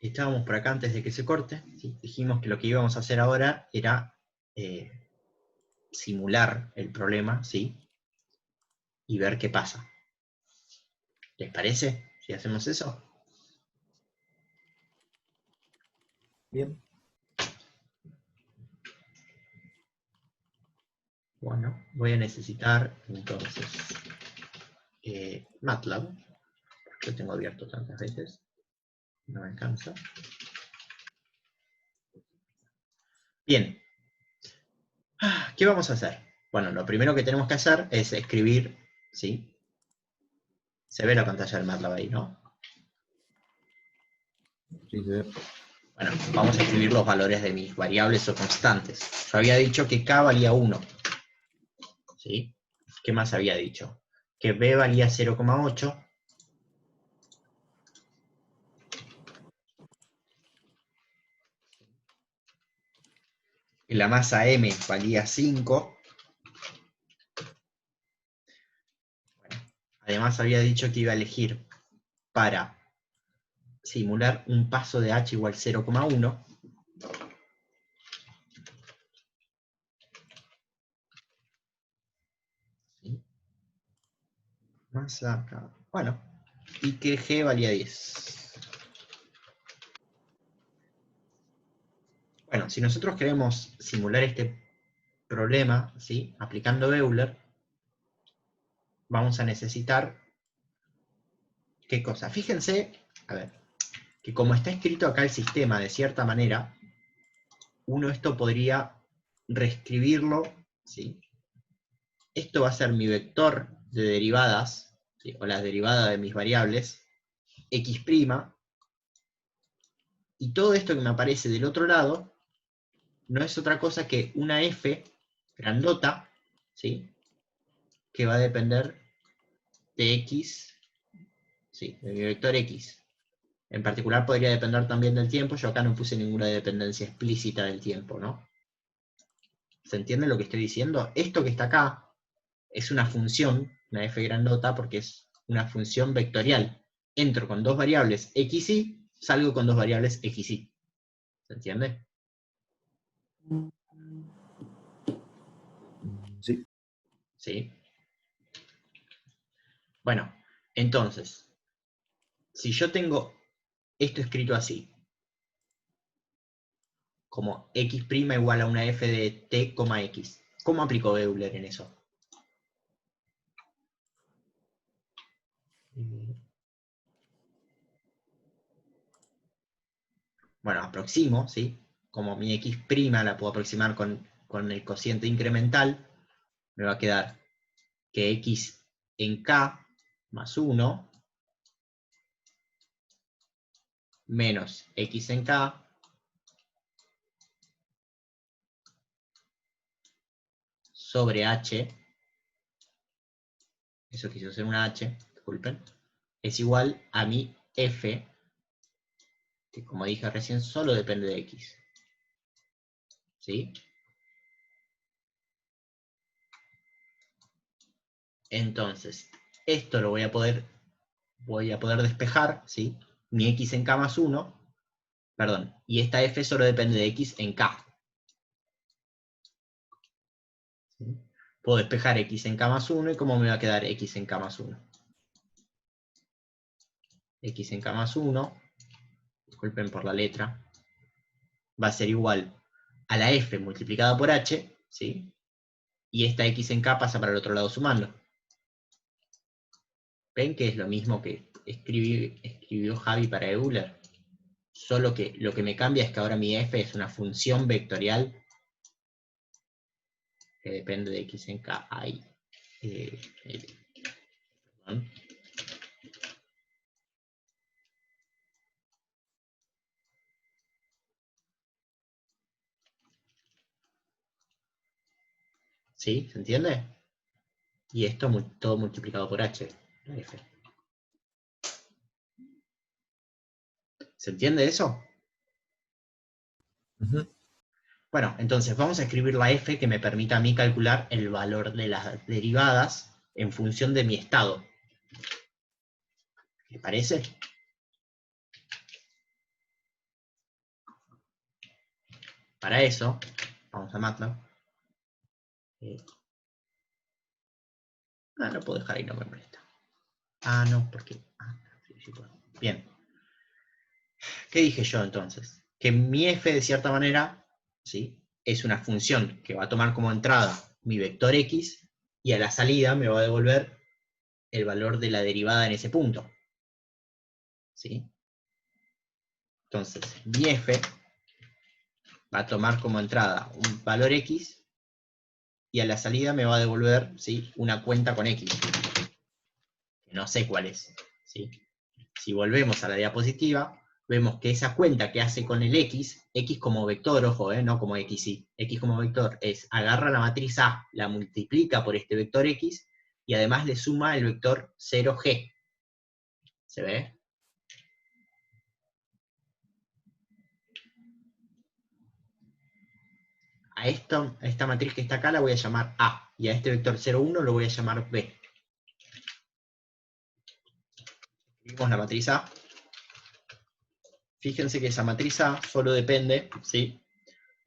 Estábamos por acá antes de que se corte, ¿sí? Dijimos que lo que íbamos a hacer ahora era simular el problema, ¿sí? Y ver qué pasa. ¿Les parece si hacemos eso? Bien. Bueno, voy a necesitar entonces MATLAB, porque lo tengo abierto tantas veces, no me alcanza. Bien, ¿qué vamos a hacer? Bueno, lo primero que tenemos que hacer es escribir, ¿sí? Se ve la pantalla del MATLAB ahí, ¿no? Sí, se ve. Bueno, vamos a escribir los valores de mis variables o constantes. Yo había dicho que K valía 1, ¿sí? ¿Qué más había dicho? Que B valía 0,8. Que la masa M valía 5. Bueno, además había dicho que iba a elegir para simular un paso de H igual 0,1. ¿Sí? Masa K. Bueno, y que G valía 10. Bueno, si nosotros queremos simular este problema, ¿sí? Aplicando Euler, vamos a necesitar, ¿qué cosa? Fíjense, a ver, que como está escrito acá el sistema de cierta manera, uno esto podría reescribirlo, ¿sí? Esto va a ser mi vector de derivadas, ¿sí? O la derivada de mis variables, x', y todo esto que me aparece del otro lado no es otra cosa que una f grandota, ¿sí? Que va a depender de x, ¿sí? De mi vector x. En particular podría depender también del tiempo, yo acá no puse ninguna dependencia explícita del tiempo, ¿no? ¿Se entiende lo que estoy diciendo? Esto que está acá es una función, una f grandota, porque es una función vectorial. Entro con dos variables x y, salgo con dos variables x y. ¿Se entiende? Sí. Sí. Bueno, entonces, si yo tengo esto escrito así, como x' igual a una f de t, x, ¿cómo aplico Euler en eso? Bueno, aproximo, ¿sí? Como mi x' la puedo aproximar con el cociente incremental, me va a quedar que x en k más 1 menos x en k sobre h, eso quiso ser una h, disculpen, es igual a mi f, que como dije recién solo depende de x. ¿Sí? Entonces, esto lo voy a poder despejar, ¿sí? Mi x en k más 1, perdón, y esta f solo depende de x en k. ¿Sí? Puedo despejar x en k más 1 y ¿cómo me va a quedar x en k más 1? X en k más 1, disculpen por la letra, va a ser igual a la f multiplicada por h, ¿sí? Y esta x en k pasa para el otro lado sumando. ¿Ven que es lo mismo que escribió Javi para Euler? Solo que lo que me cambia es que ahora mi f es una función vectorial que depende de x en k. Ahí. Perdón. ¿Sí? ¿Se entiende? Y esto todo multiplicado por h, la f. ¿Se entiende eso? Ujú. Bueno, entonces vamos a escribir la f que me permita a mí calcular el valor de las derivadas en función de mi estado. ¿Les parece? Para eso, vamos a MATLAB. Lo puedo dejar ahí, no me molesta. No, porque... sí puedo. Bien. ¿Qué dije yo entonces? Que mi f, de cierta manera, ¿sí?, es una función que va a tomar como entrada mi vector x, y a la salida me va a devolver el valor de la derivada en ese punto. ¿Sí? Entonces, mi f va a tomar como entrada un valor x, y a la salida me va a devolver, ¿sí?, una cuenta con x. No sé cuál es. ¿Sí? Si volvemos a la diapositiva, vemos que esa cuenta que hace con el x como vector, ojo, no como xy, x como vector, es agarra la matriz A, la multiplica por este vector x, y además le suma el vector 0g. ¿Se ve? A esta matriz que está acá la voy a llamar A, y a este vector 0,1 lo voy a llamar B. Escribimos la matriz A. Fíjense que esa matriz A solo depende, ¿sí?,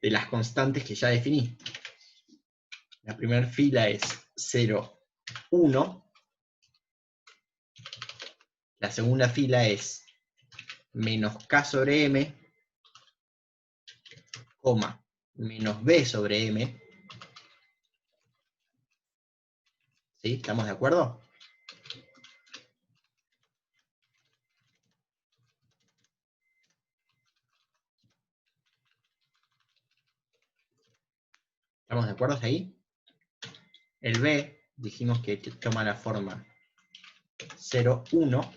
de las constantes que ya definí. La primera fila es 0, 1. La segunda fila es menos k sobre m, coma, menos b sobre m. ¿Sí? ¿Estamos de acuerdo? ¿Estamos de acuerdo hasta ahí? El b, dijimos que toma la forma 0, 1,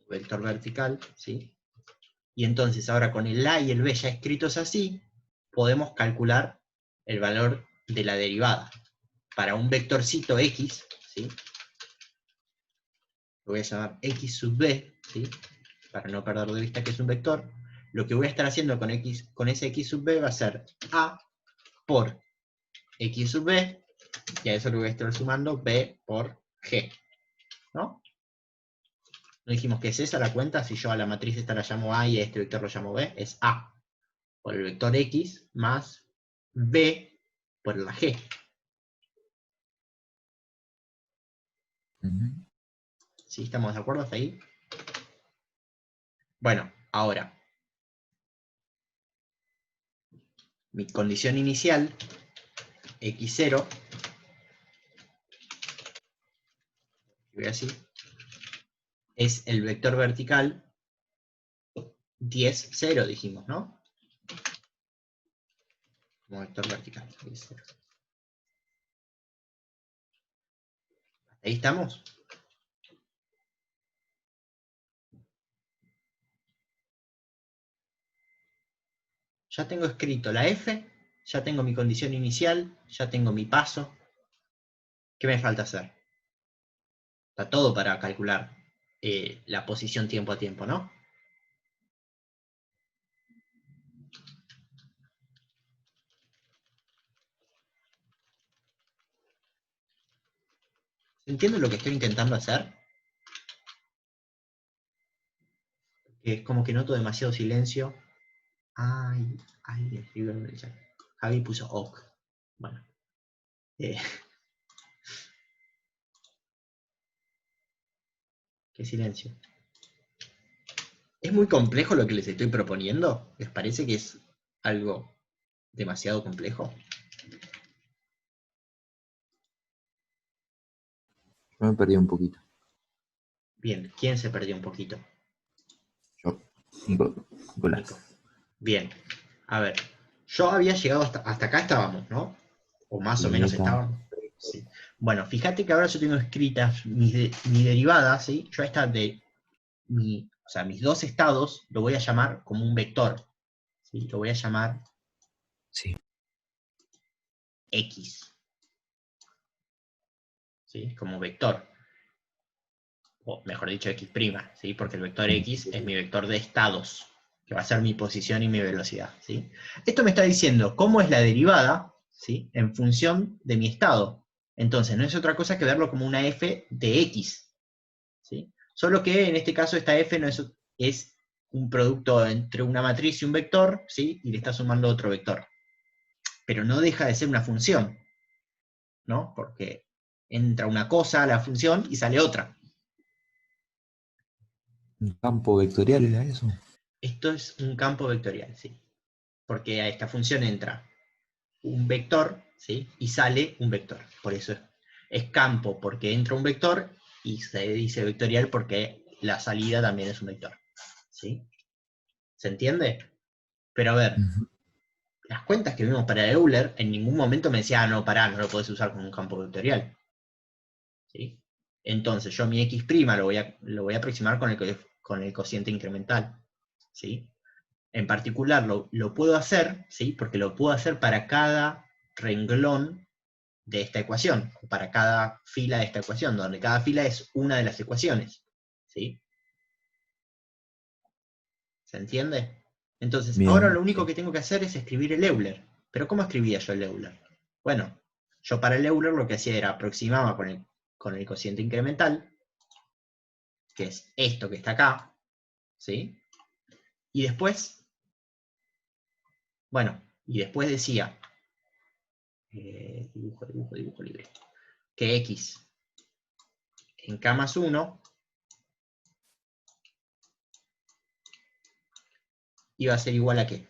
vector vertical, ¿sí? Y entonces ahora con el a y el b ya escritos así, podemos calcular el valor de la derivada. Para un vectorcito x, ¿sí?, lo voy a llamar x sub b, ¿sí?, para no perder de vista que es un vector. Lo que voy a estar haciendo con ese x sub b va a ser a por x sub b, y a eso le voy a estar sumando b por g, ¿no? ¿No dijimos que es esa la cuenta? Si yo a la matriz esta la llamo a y a este vector lo llamo b, es a por el vector x más b por la g. ¿Sí? ¿Estamos de acuerdo hasta ahí? Bueno, ahora, mi condición inicial, x0, voy así, es el vector vertical 10, 0, dijimos, ¿no? Como vector vertical, 10, 0. ¿Ahí estamos? Ya tengo escrito la f, ya tengo mi condición inicial, ya tengo mi paso. ¿Qué me falta hacer? Está todo para calcular la posición tiempo a tiempo, ¿no? ¿Entienden lo que estoy intentando hacer? Es como que noto demasiado silencio. Ay, escribió en el chat. Javi puso ok. Bueno. Qué silencio. ¿Es muy complejo lo que les estoy proponiendo? ¿Les parece que es algo demasiado complejo? Yo me perdí un poquito. Bien, ¿quién se perdió un poquito? Yo, Nicolás. Nico. Bien, a ver, yo había llegado hasta acá estábamos, ¿no? O más o Y menos está. estábamos. Sí. Bueno, fíjate que ahora yo tengo escritas mi derivada, ¿sí? Yo esta de o sea, mis dos estados lo voy a llamar como un vector, ¿sí? Lo voy a llamar Sí. X, ¿sí? Como vector. O mejor dicho, X', ¿sí? Porque el vector X es mi vector de estados, que va a ser mi posición y mi velocidad, ¿sí? Esto me está diciendo cómo es la derivada, ¿sí?, en función de mi estado. Entonces, no es otra cosa que verlo como una f de X, ¿sí? Solo que en este caso esta f no es un producto entre una matriz y un vector, ¿sí? Y le está sumando otro vector. Pero no deja de ser una función, ¿no? Porque entra una cosa a la función y sale otra. Un campo vectorial era eso. Esto es un campo vectorial, ¿sí? Porque a esta función entra un vector, ¿sí? Y sale un vector. Por eso es campo porque entra un vector y se dice vectorial porque la salida también es un vector, ¿sí? ¿Se entiende? Pero a ver, Ujú. las cuentas que vimos para Euler en ningún momento me decía, no, pará, no lo podés usar como un campo vectorial, ¿sí? Entonces yo mi x' lo voy a aproximar con el cociente incremental, ¿sí? En particular lo puedo hacer, ¿sí? Porque lo puedo hacer para cada renglón de esta ecuación, para cada fila de esta ecuación, donde cada fila es una de las ecuaciones, ¿sí? ¿Se entiende? Entonces, ahora Bien, lo único sí. que tengo que hacer es escribir el Euler. ¿Pero cómo escribía yo el Euler? Bueno, yo para el Euler lo que hacía era aproximaba con el cociente incremental, que es esto que está acá, ¿sí? Y después, bueno, y después decía, dibujo libre, que x en k más 1 iba a ser igual a qué?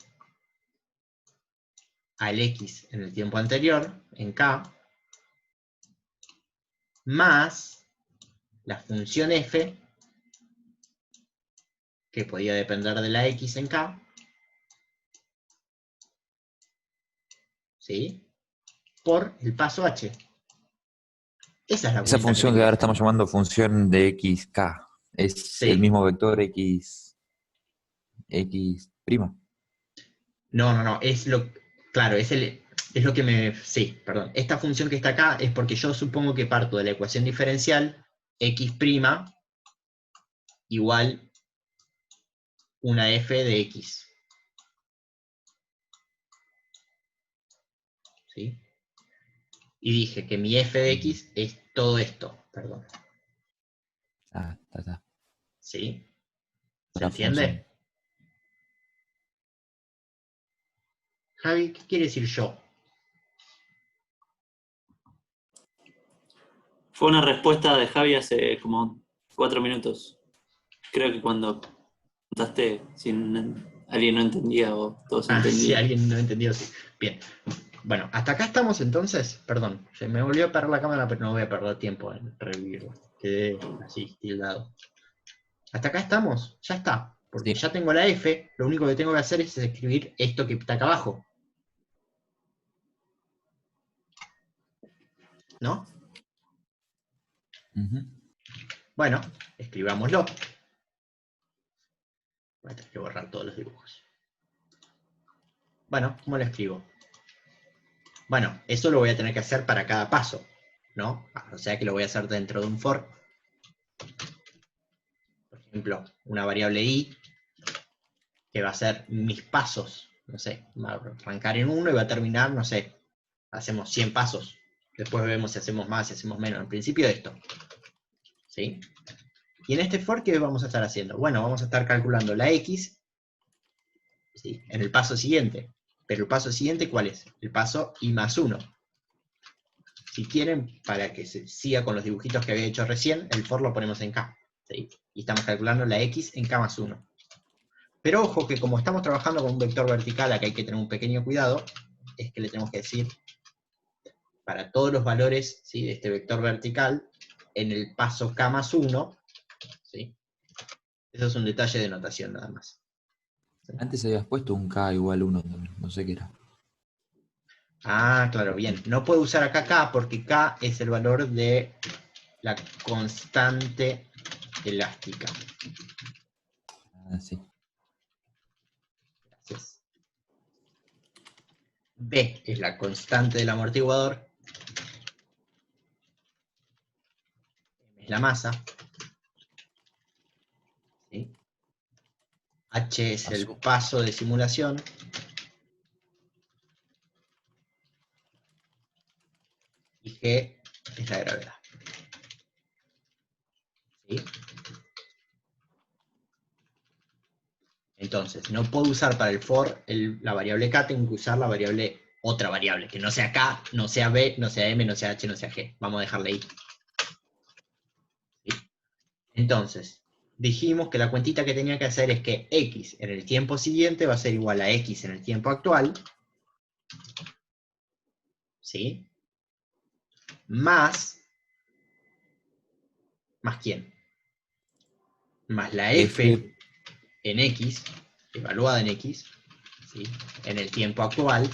Al x en el tiempo anterior, en k, más la función f, que podía depender de la x en k, ¿sí? Por el paso h. Esa es la Esa cuenta que función tengo que que ahora hacer. estamos llamando función de xk es el ¿Sí? mismo vector x prima. No, es lo... Claro, es lo que me... Sí, perdón. Esta función que está acá es porque yo supongo que parto de la ecuación diferencial x' igual una f de x, ¿sí? Y dije que mi f de Mm. x es todo esto, perdón, Ah, está. ¿sí? ¿Se La función. entiende? Javi, ¿qué quiere decir yo? Fue una respuesta de Javi hace como 4 minutos. Creo que cuando contaste, si alguien no entendía o todos Ah, si entendían. alguien no entendió, sí. Bien. Bueno, hasta acá estamos entonces. Perdón, se me volvió a perder la cámara, pero no voy a perder tiempo en revivirlo. Quedé así, tildado. Hasta acá estamos, ya está. Porque Sí. ya tengo la F, lo único que tengo que hacer es escribir esto que está acá abajo. ¿No? Ujú. Bueno, escribámoslo. Voy a tener que borrar todos los dibujos. Bueno, ¿cómo lo escribo? Bueno, eso lo voy a tener que hacer para cada paso, ¿no? O sea que lo voy a hacer dentro de un for. Por ejemplo, una variable i, que va a ser mis pasos. No sé, va a arrancar en 1 y va a terminar, no sé, hacemos 100 pasos. Después vemos si hacemos más, si hacemos menos. En principio esto, ¿sí? Y en este for, ¿qué vamos a estar haciendo? Bueno, vamos a estar calculando la x, ¿sí? En el paso siguiente. Pero el paso siguiente, ¿cuál es? El paso i más 1. Si quieren, para que se siga con los dibujitos que había hecho recién, el for lo ponemos en k, ¿sí? Y estamos calculando la x en k más 1. Pero ojo que como estamos trabajando con un vector vertical, acá hay que tener un pequeño cuidado, es que le tenemos que decir, para todos los valores, ¿sí?, de este vector vertical, en el paso k más 1, ¿sí? Eso es un detalle de notación nada más. ¿Sí? Antes habías puesto un k igual 1 también, no sé qué era. Ah, claro, bien. No puedo usar acá k porque k es el valor de la constante elástica. Ah, sí. Gracias. B es la constante del amortiguador, es la masa, ¿sí? H es el Pasó. paso de simulación, y G es la gravedad, ¿sí? Entonces, no puedo usar para el for la variable k, tengo que usar la variable, otra variable, que no sea k, no sea b, no sea m, no sea h, no sea g. Vamos a dejarle ahí. ¿Sí? Entonces, dijimos que la cuentita que tenía que hacer es que x en el tiempo siguiente va a ser igual a x en el tiempo actual, ¿sí? Más ¿quién? Más la f en x, evaluada en x, ¿sí? En el tiempo actual,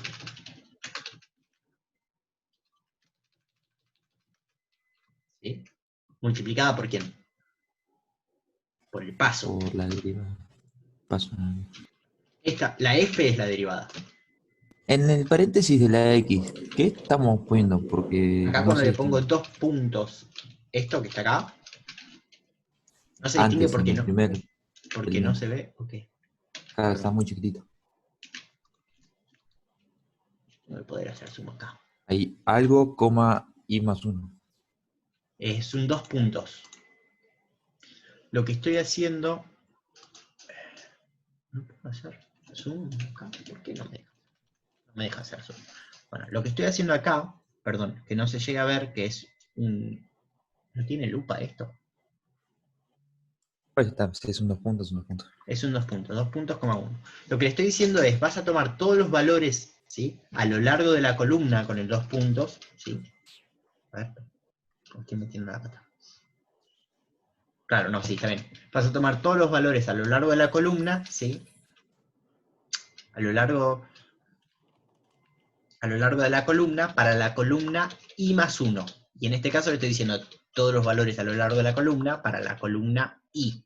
¿sí? Multiplicada por ¿quién? Por el paso. Por la derivada. Paso. La f es la derivada. En el paréntesis de la X, ¿qué estamos poniendo? Porque Acá no cuando se le pongo distingue. 2 puntos, esto que está acá, no se distingue Antes, en el primer, porque no el, se ve. Ok, acá está perdón, muy chiquitito. no voy a poder hacer zoom acá. Hay algo, coma, y más uno. Es un 2 puntos. Lo que estoy haciendo... ¿No puedo hacer zoom acá? ¿Por qué no me deja? No me deja hacer zoom. Bueno, lo que estoy haciendo acá, perdón, que no se llega a ver, que es un... ¿No tiene lupa esto? Pues está, si es un 2 puntos, un 2 puntos. Es un 2 puntos, 2 puntos, coma 1. Lo que le estoy diciendo es, vas a tomar todos los valores, ¿sí? A lo largo de la columna con el 2 puntos, ¿sí? A ver, ¿por qué metiendo la pata? Claro, no, sí, está bien. Vas a tomar todos los valores a lo largo de la columna, ¿sí? A lo largo de la columna para la columna i más 1. Y en este caso le estoy diciendo todos los valores a lo largo de la columna para la columna i.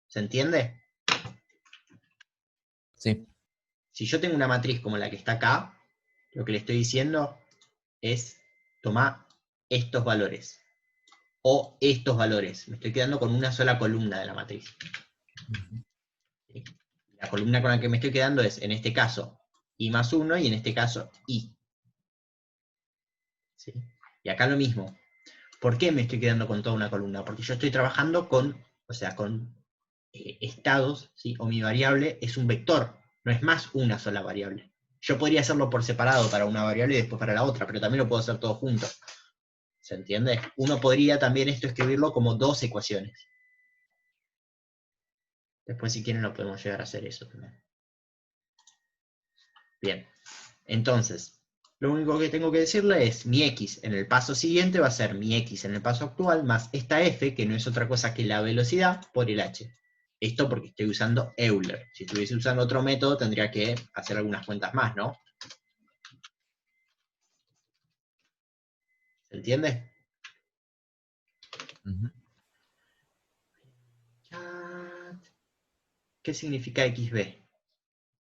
¿Se entiende? Sí. Si yo tengo una matriz como la que está acá, lo que le estoy diciendo es tomar estos valores. O estos valores. Me estoy quedando con una sola columna de la matriz. ¿Sí? La columna con la que me estoy quedando es, en este caso, i más 1 y en este caso i. ¿Sí? Y acá lo mismo. ¿Por qué me estoy quedando con toda una columna? Porque yo estoy trabajando con, o sea, con estados, ¿sí? O mi variable es un vector, no es más una sola variable. Yo podría hacerlo por separado para una variable y después para la otra, pero también lo puedo hacer todo junto. ¿Se entiende? Uno podría también esto escribirlo como dos ecuaciones. Después si quieren lo podemos llegar a hacer eso también. Bien, entonces, lo único que tengo que decirle es mi x en el paso siguiente va a ser mi x en el paso actual más esta f, que no es otra cosa que la velocidad, por el h. Esto porque estoy usando Euler. Si estuviese usando otro método tendría que hacer algunas cuentas más, ¿no? ¿Se entiende? Ujú. ¿Qué significa xb?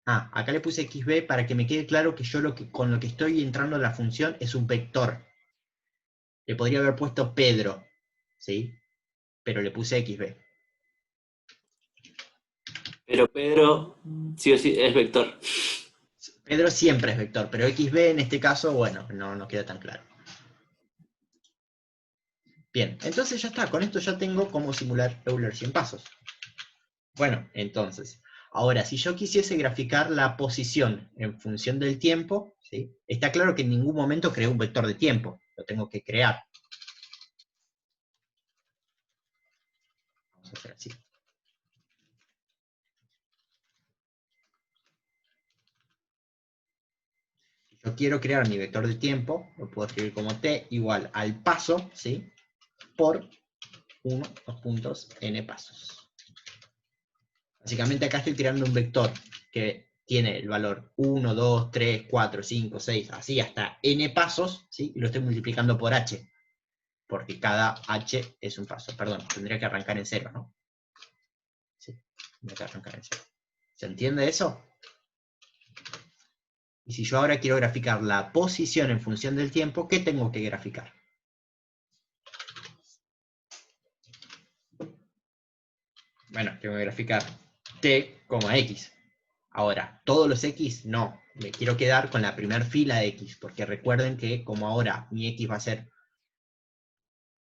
Ah, acá le puse xb para que me quede claro que yo con lo que estoy entrando en la función es un vector. Le podría haber puesto Pedro, ¿sí? Pero le puse xb. Pero Pedro, sí o sí, es vector. Pedro siempre es vector, pero xb en este caso, bueno, no queda tan claro. Bien, entonces ya está. Con esto ya tengo cómo simular Euler 100 pasos. Bueno, entonces, ahora, si yo quisiese graficar la posición en función del tiempo, ¿sí? Está claro que en ningún momento creé un vector de tiempo. Lo tengo que crear. Vamos a hacer así. Si yo quiero crear mi vector de tiempo, lo puedo escribir como t igual al paso, ¿sí? Por 1, 2 puntos, n pasos. Básicamente acá estoy creando un vector que tiene el valor 1, 2, 3, 4, 5, 6, así hasta n pasos, ¿sí? Y lo estoy multiplicando por h, porque cada h es un paso. Perdón, tendría que arrancar en 0, ¿no? Sí, tendría que arrancar en 0. ¿Se entiende eso? Y si yo ahora quiero graficar la posición en función del tiempo, ¿qué tengo que graficar? Bueno, tengo que graficar t, x. Ahora, todos los x, no. Me quiero quedar con la primera fila de x, porque recuerden que como ahora mi x va a ser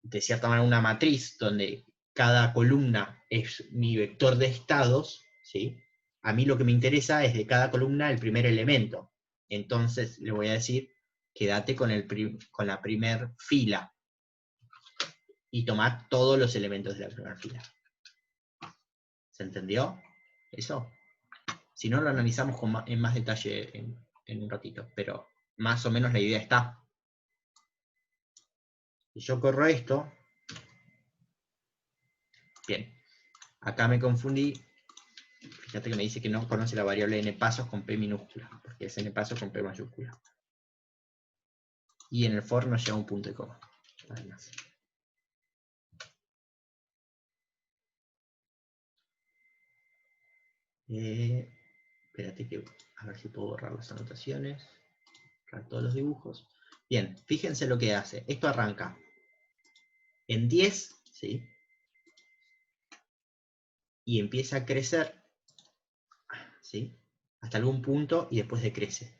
de cierta manera una matriz donde cada columna es mi vector de estados, ¿sí? a mí lo que me interesa es de cada columna el primer elemento. Entonces le voy a decir, quédate con la primer fila y tomar todos los elementos de la primera fila. ¿Se entendió eso? Si no, lo analizamos en más detalle en un ratito, pero más o menos la idea está. Si yo corro esto, bien, acá me confundí. Fíjate que me dice que no conoce la variable n pasos con p minúscula, porque es n pasos con p mayúscula. Y en el for nos lleva un punto y coma. Además. Espérate que a ver si puedo borrar las anotaciones, borrar todos los dibujos. Bien, fíjense lo que hace. Esto arranca en 10, ¿sí? Y empieza a crecer, ¿sí? Hasta algún punto y después decrece.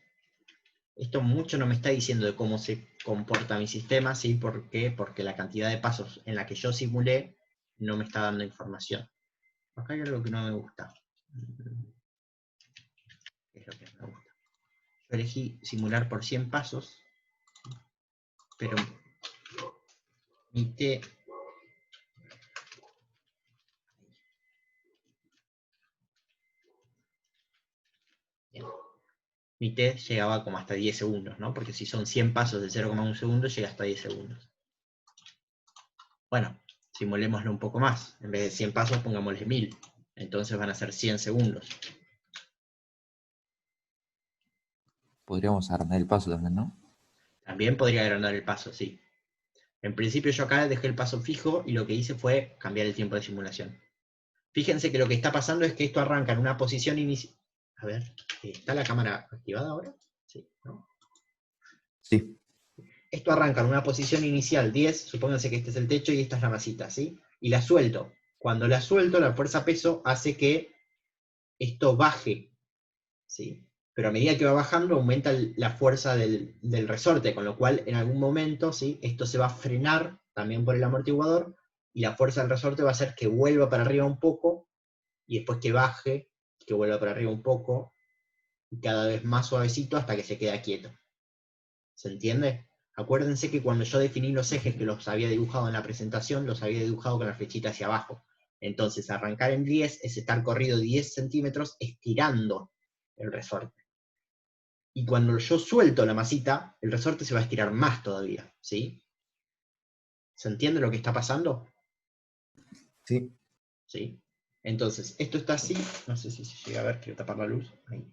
Esto mucho no me está diciendo de cómo se comporta mi sistema, ¿sí? ¿Por qué? Porque la cantidad de pasos en la que yo simulé no me está dando información. Acá hay algo que no me gusta. ¿Qué es lo que me gusta? Yo elegí simular por 100 pasos, pero mi T... Bien. Mi T llegaba como hasta 10 segundos, ¿no? Porque si son 100 pasos de 0,1 segundo, llega hasta 10 segundos. Bueno, simulémoslo un poco más. En vez de 100 pasos, pongámosle 1000. Entonces van a ser 100 segundos. Podríamos agrandar el paso también, ¿no? También podría agrandar el paso, sí. En principio yo acá dejé el paso fijo y lo que hice fue cambiar el tiempo de simulación. Fíjense que lo que está pasando es que esto arranca en una posición inicial. A ver, ¿está la cámara activada ahora? Sí, ¿no? Sí. Esto arranca en una posición inicial 10, supónganse que este es el techo y esta es la masita, ¿sí? Y la suelto. Cuando la suelto, la fuerza peso hace que esto baje, ¿sí? Pero a medida que va bajando, aumenta la fuerza del resorte, con lo cual en algún momento, ¿sí? Esto se va a frenar también por el amortiguador, y la fuerza del resorte va a hacer que vuelva para arriba un poco, y después que baje, que vuelva para arriba un poco, y cada vez más suavecito hasta que se queda quieto. ¿Se entiende? Acuérdense que cuando yo definí los ejes que los había dibujado en la presentación, los había dibujado con la flechita hacia abajo. Entonces, arrancar en 10 es estar corrido 10 centímetros estirando el resorte. Y cuando yo suelto la masita, el resorte se va a estirar más todavía, ¿sí? ¿Se entiende lo que está pasando? Sí. ¿Sí? Entonces, esto está así, no sé si se llega a ver, quiero tapar la luz, ahí.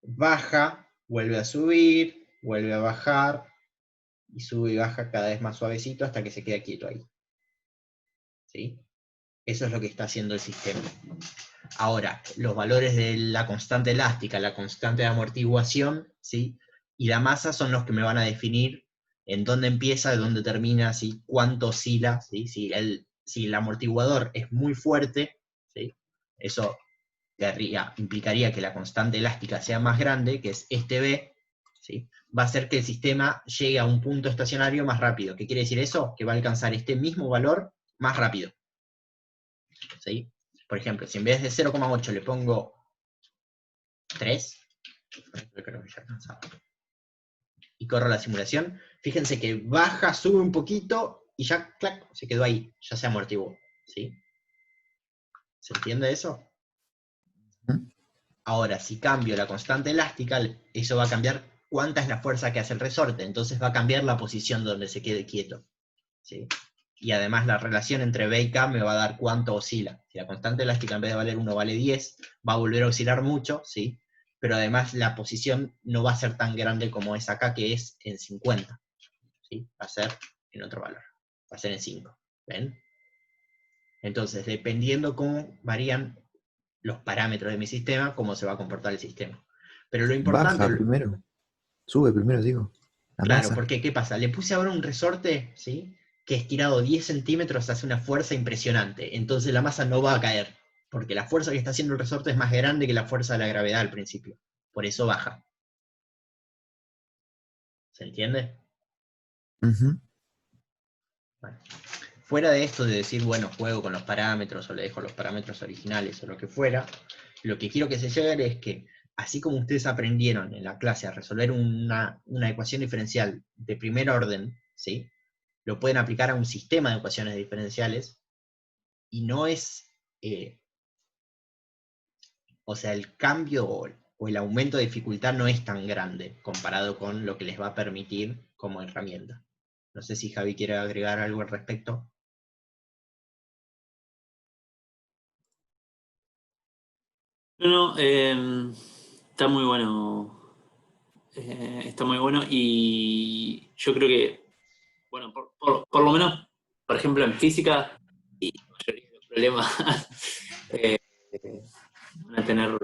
Baja, vuelve a subir, vuelve a bajar, y sube y baja cada vez más suavecito hasta que se queda quieto ahí. ¿Sí? Eso es lo que está haciendo el sistema. Ahora, los valores de la constante elástica, la constante de amortiguación, ¿sí? Y la masa son los que me van a definir en dónde empieza, de dónde termina, ¿sí? Cuánto oscila, ¿sí? Si el amortiguador es muy fuerte, ¿sí? Eso implicaría que la constante elástica sea más grande, que es este B, ¿sí? Va a hacer que el sistema llegue a un punto estacionario más rápido. ¿Qué quiere decir eso? Que va a alcanzar este mismo valor más rápido. ¿Sí? Por ejemplo, si en vez de 0,8 le pongo 3, creo que ya alcanzaba, y corro la simulación, fíjense que baja, sube un poquito, y ya, clac, se quedó ahí, ya se amortiguó. ¿Sí? ¿Se entiende eso? Ahora, si cambio la constante elástica, eso va a cambiar cuánta es la fuerza que hace el resorte, entonces va a cambiar la posición donde se quede quieto. ¿Sí? Y además la relación entre B y K me va a dar cuánto oscila. Si la constante elástica en vez de valer 1 vale 10, va a volver a oscilar mucho, ¿sí? Pero además la posición no va a ser tan grande como es acá, que es en 50. ¿Sí? Va a ser en otro valor. Va a ser en 5. ¿Ven? Entonces, dependiendo cómo varían los parámetros de mi sistema, cómo se va a comportar el sistema. Pero lo importante... Baja primero. Sube primero, digo. La Claro, masa. porque ¿qué pasa? Le puse ahora un resorte, ¿sí? Que estirado 10 centímetros hace una fuerza impresionante. Entonces la masa no va a caer, porque la fuerza que está haciendo el resorte es más grande que la fuerza de la gravedad al principio. Por eso baja. ¿Se entiende? Ujú. Bueno. Fuera de esto de decir, bueno, juego con los parámetros o le dejo los parámetros originales o lo que fuera, lo que quiero que se lleven es que, así como ustedes aprendieron en la clase a resolver una ecuación diferencial de primer orden, ¿sí? Lo pueden aplicar a un sistema de ecuaciones diferenciales, y no es, o sea, el cambio o el aumento de dificultad no es tan grande comparado con lo que les va a permitir como herramienta. No sé si Javi quiere agregar algo al respecto. No, está muy bueno. Está muy bueno y yo creo que, bueno, por lo menos, por ejemplo, en física, y la mayoría de los problemas eh, van a tener...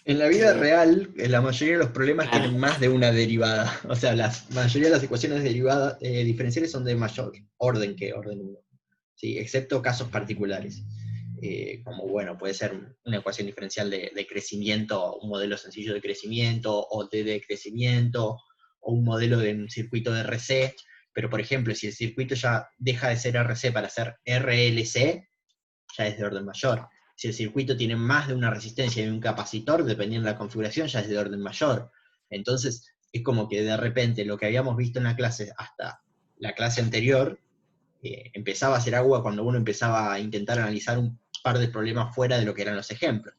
En la vida real, la mayoría de los problemas Claro, tienen más de una derivada. O sea, la mayoría de las ecuaciones derivadas, diferenciales son de mayor orden que orden 1, ¿sí? Excepto casos particulares. Como, bueno, puede ser una ecuación diferencial de crecimiento, un modelo sencillo de crecimiento, o de crecimiento, o un modelo de un circuito de RC. Pero, por ejemplo, si el circuito ya deja de ser RC para ser RLC, ya es de orden mayor. Si el circuito tiene más de una resistencia y un capacitor, dependiendo de la configuración, ya es de orden mayor. Entonces, es como que de repente lo que habíamos visto en la clase hasta la clase anterior, empezaba a hacer agua cuando uno empezaba a intentar analizar un par de problemas fuera de lo que eran los ejemplos.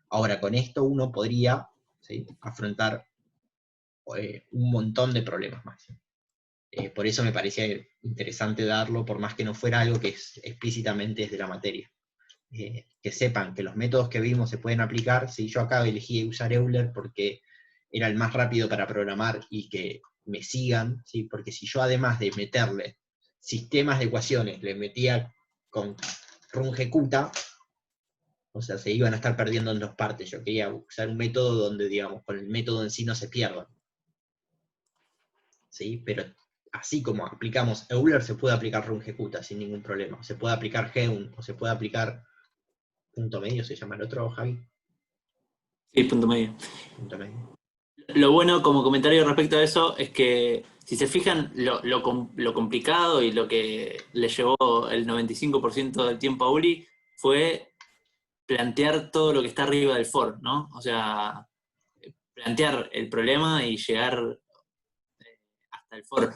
Ahora, con esto uno podría, ¿sí?, afrontar un montón de problemas más. Por eso me parecía interesante darlo, por más que no fuera algo que explícitamente es de la materia. Que sepan que los métodos que vimos se pueden aplicar. Si yo acá elegí usar Euler porque era el más rápido para programar y que me sigan, ¿sí? Porque si yo además de meterle sistemas de ecuaciones, le metía con rungecuta, o sea, se iban a estar perdiendo en dos partes. Yo quería usar un método donde, digamos, con el método en sí no se pierdan, ¿sí? Pero así como aplicamos Euler, se puede aplicar rungecuta sin ningún problema. Se puede aplicar Geun, o se puede aplicar punto medio, se llama el otro, Javi. sí, punto medio. Punto medio. Lo bueno como comentario respecto a eso es que si se fijan lo complicado y lo que le llevó el 95% del tiempo a Uli fue plantear todo lo que está arriba del for, ¿no? O sea, plantear el problema y llegar hasta el for.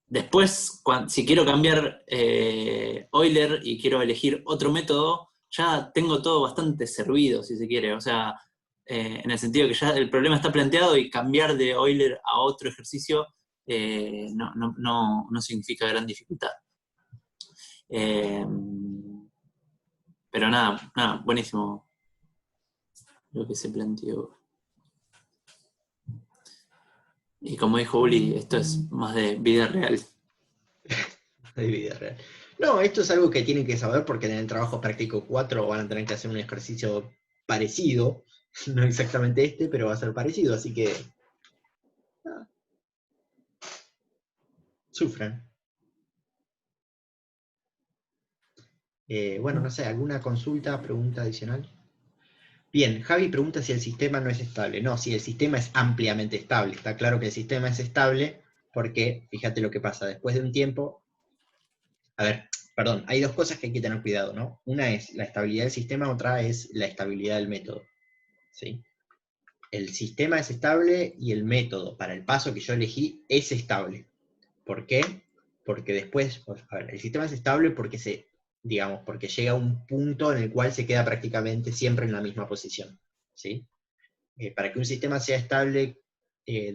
Después, si quiero cambiar Euler y quiero elegir otro método, ya tengo todo bastante servido, si se quiere. O sea, en el sentido que ya el problema está planteado y cambiar de Euler a otro ejercicio no significa gran dificultad. Eh, pero nada, buenísimo lo que se planteó. Y como dijo Uli, esto es más de vida real. De vida real. No, esto es algo que tienen que saber porque en el trabajo práctico 4 van a tener que hacer un ejercicio parecido, no exactamente este, pero va a ser parecido, así que sufran. Bueno, no sé, ¿alguna consulta, pregunta adicional? Bien, Javi pregunta si el sistema no es estable. No, si el sistema es ampliamente estable. Está claro que el sistema es estable porque, fíjate lo que pasa, después de un tiempo. A ver, perdón, hay dos cosas que hay que tener cuidado, ¿no? Una es la estabilidad del sistema, otra es la estabilidad del método, ¿sí? El sistema es estable y el método para el paso que yo elegí es estable. ¿Por qué? Porque después, a ver, el sistema es estable porque porque llega a un punto en el cual se queda prácticamente siempre en la misma posición, ¿sí? Para que un sistema sea estable,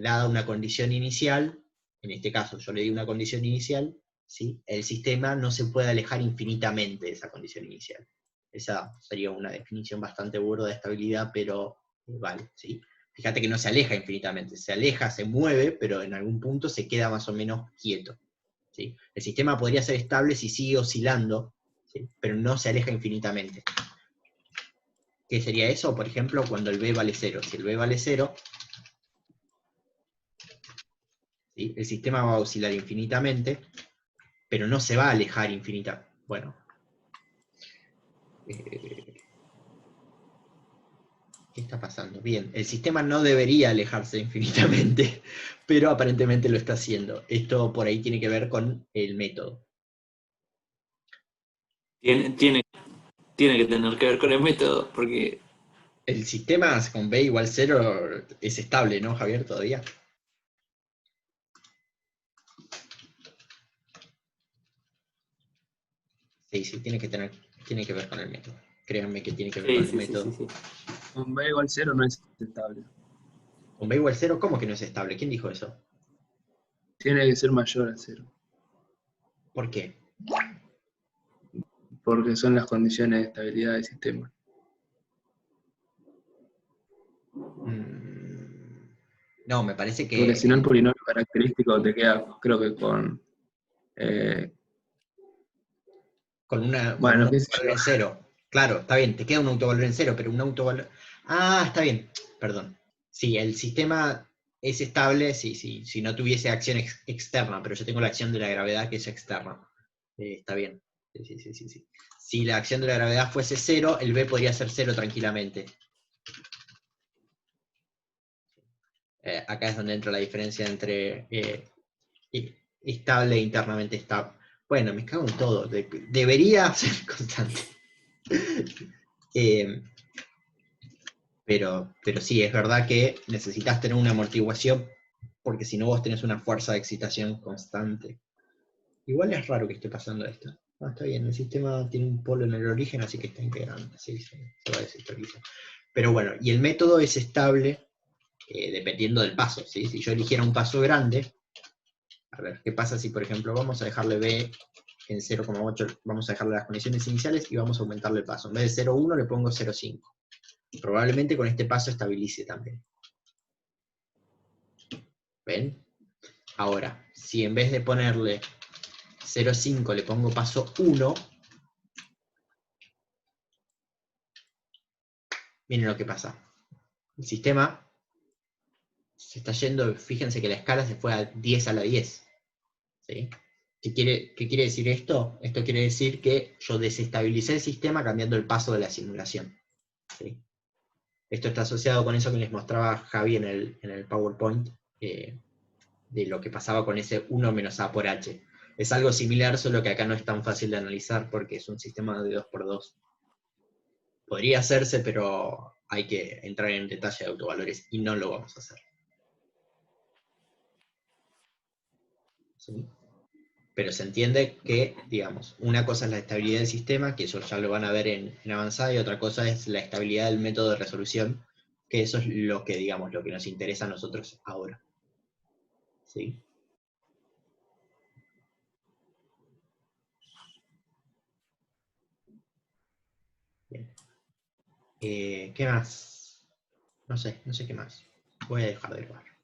dada una condición inicial, en este caso yo le di una condición inicial, ¿sí?, el sistema no se puede alejar infinitamente de esa condición inicial. Esa sería una definición bastante burda de estabilidad, pero vale, ¿sí? Fíjate que no se aleja infinitamente, se aleja, se mueve, pero en algún punto se queda más o menos quieto, ¿sí? El sistema podría ser estable si sigue oscilando, ¿sí?, pero no se aleja infinitamente. ¿Qué sería eso? Por ejemplo, cuando el B vale 0. Si el B vale 0, ¿sí?, el sistema va a oscilar infinitamente, pero no se va a alejar infinitamente. Bueno. ¿Qué está pasando? Bien, el sistema no debería alejarse infinitamente, pero aparentemente lo está haciendo. Esto por ahí tiene que ver con el método. Tiene que tener que ver con el método, porque El sistema con B igual 0 es estable, ¿no, Javier, todavía? Sí, sí, tiene que ver con el método. Créanme que tiene que ver con Sí, el sí, sí, método. sí, sí. Con B igual 0 no es estable. Con B igual 0, ¿cómo que no es estable? ¿Quién dijo eso? Tiene que ser mayor a 0. ¿Por qué? Porque son las condiciones de estabilidad del sistema. No, me parece que Porque si no el polinomio característico te queda, creo que con... con un bueno, qué sé autovalor yo. en 0. Claro, está bien, te queda un autovalor en 0, pero un autovalor... Ah, está bien, perdón. Sí, el sistema es estable si no tuviese acción externa, pero yo tengo la acción de la gravedad que es externa. Está bien. Sí. Si la acción de la gravedad fuese 0, el B podría ser 0 tranquilamente. Acá es donde entra la diferencia entre estable e internamente estable. Bueno, me cago en todo. Debería ser constante. Pero sí, es verdad que necesitas tener una amortiguación, porque si no vos tenés una fuerza de excitación constante. Igual es raro que esté pasando esto. Ah, está bien, el sistema tiene un polo en el origen, así que está integrando. Sí, se va a desestabilizar. Pero bueno, y el método es estable dependiendo del paso. ¿Sí? Si yo eligiera un paso grande, a ver, ¿qué pasa si, por ejemplo, vamos a dejarle B en 0,8, vamos a dejarle las condiciones iniciales y vamos a aumentarle el paso? En vez de 0,1 le pongo 0,5. Probablemente con este paso estabilice también. ¿Ven? Ahora, si en vez de ponerle 0,5 le pongo paso 1, miren lo que pasa. El sistema se está yendo, fíjense que la escala se fue a 10 a la 10. ¿Sí? ¿Qué quiere decir esto? Esto quiere decir que yo desestabilicé el sistema cambiando el paso de la simulación. ¿Sí? Esto está asociado con eso que les mostraba Javi en el PowerPoint, de lo que pasaba con ese 1 menos A por H. Es algo similar, solo que acá no es tan fácil de analizar porque es un sistema de 2x2. Podría hacerse, pero hay que entrar en detalle de autovalores y no lo vamos a hacer. ¿Sí? Pero se entiende que, digamos, una cosa es la estabilidad del sistema, que eso ya lo van a ver en avanzada, y otra cosa es la estabilidad del método de resolución, que eso es lo que, digamos, lo que nos interesa a nosotros ahora. ¿Sí? Bien. ¿Qué más? No sé qué más. Voy a dejar de grabar.